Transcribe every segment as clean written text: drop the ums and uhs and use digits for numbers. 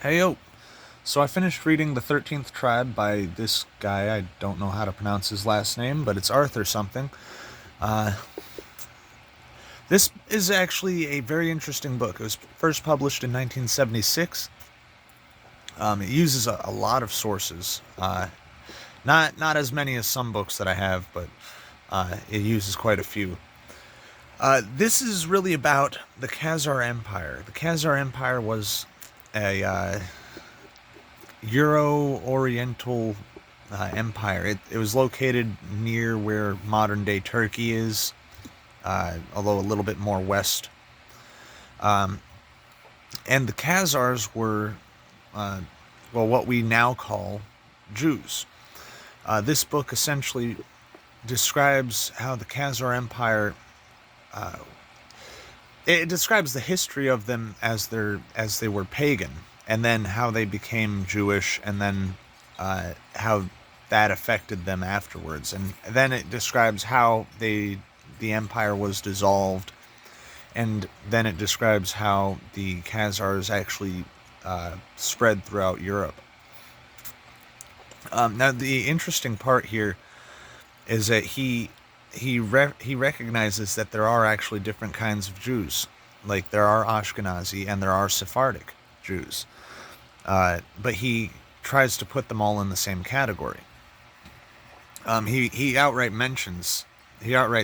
Hey yo! So I finished reading The 13th Tribe by this guy. I don't know how to pronounce his last name, but it's Arthur something. Uh, this is actually a very interesting book. It was first published in 1976. It uses a lot of sources. Not as many as some books that I have, but it uses quite a few. This is really about the Khazar Empire. The Khazar Empire was a Euro-Oriental empire. It was located near where modern-day Turkey is, although a little bit more west. Um, and the Khazars were, what we now call Jews. This book essentially describes how the Khazar Empire. Uh, it describes the history of them as they were pagan, and then how they became Jewish, and then how that affected them afterwards. And then it describes how the empire was dissolved, and then it describes how the Khazars actually spread throughout Europe. Now, the interesting part here is that he recognizes that there are actually different kinds of Jews. Like, there are Ashkenazi and there are Sephardic Jews. But he tries to put them all in the same category. He outright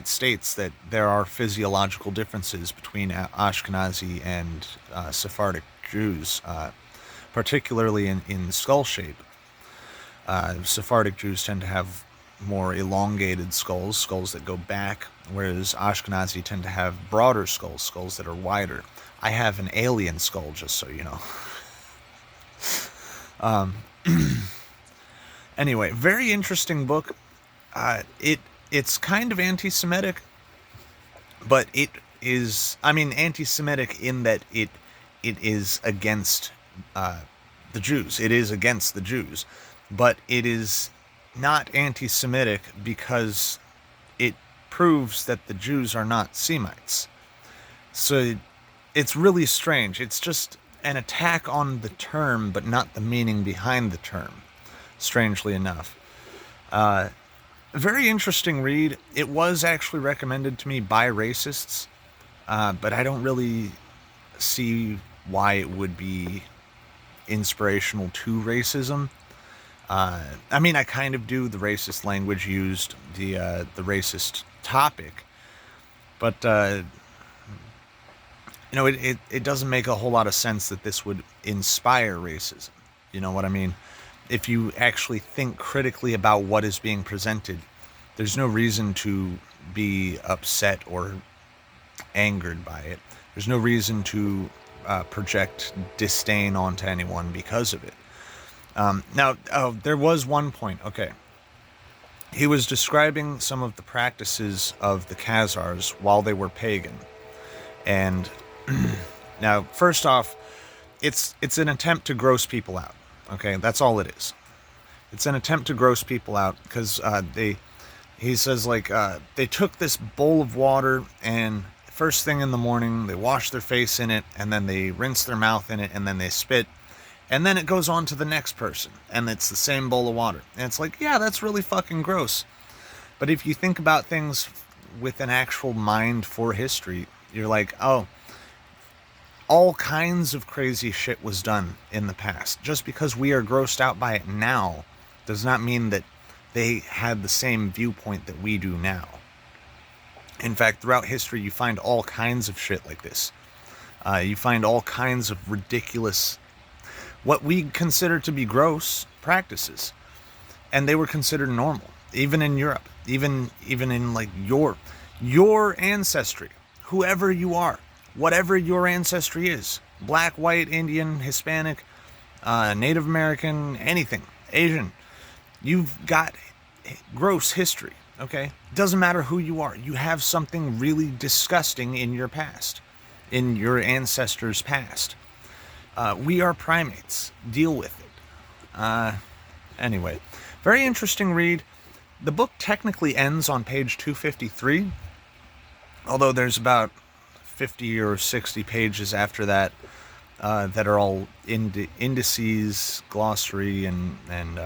states that there are physiological differences between Ashkenazi and Sephardic Jews, particularly in skull shape. Sephardic Jews tend to have more elongated skulls that go back, whereas Ashkenazi tend to have broader skulls that are wider. I have an alien skull, just so you know. Um, anyway, very interesting book. It's kind of anti-Semitic, but it is, anti-Semitic in that it is against the Jews. It is against the Jews, but it is not anti-Semitic because it proves that the Jews are not Semites. So it's really strange. It's just an attack on the term, but not the meaning behind the term, strangely enough. A very interesting read. It was actually recommended to me by racists, but I don't really see why it would be inspirational to racism. I kind of do. The racist language used, the racist topic, but it doesn't make a whole lot of sense that this would inspire racism. You know what I mean? If you actually think critically about what is being presented, there's no reason to be upset or angered by it. There's no reason to project disdain onto anyone because of it. There was one point. Okay. He was describing some of the practices of the Khazars while they were pagan. And now, first off, it's an attempt to gross people out. Okay, that's all it is. It's an attempt to gross people out because he says, they took this bowl of water, and first thing in the morning, they wash their face in it, and then they rinse their mouth in it, and then they spit. And then it goes on to the next person, and it's the same bowl of water. And it's like, yeah, that's really fucking gross. But if you think about things with an actual mind for history, you're like, oh, all kinds of crazy shit was done in the past. Just because we are grossed out by it now does not mean that they had the same viewpoint that we do now. In fact, throughout history, you find all kinds of shit like this. You find all kinds of ridiculous, what we consider to be gross practices, and they were considered normal, even in Europe, even in like your ancestry, whoever you are, whatever your ancestry is, black, white, Indian, Hispanic, Native American, anything, Asian, you've got gross history. Okay, doesn't matter who you are, you have something really disgusting in your past, in your ancestors' past. We are primates. Deal with it. Anyway, very interesting read. The book technically ends on page 253, although there's about 50 or 60 pages after that that are all indices, glossary, and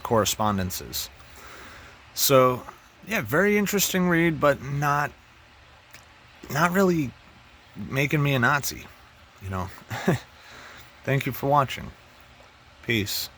correspondences. So, yeah, very interesting read, but not really making me a Nazi, you know. Thank you for watching. Peace.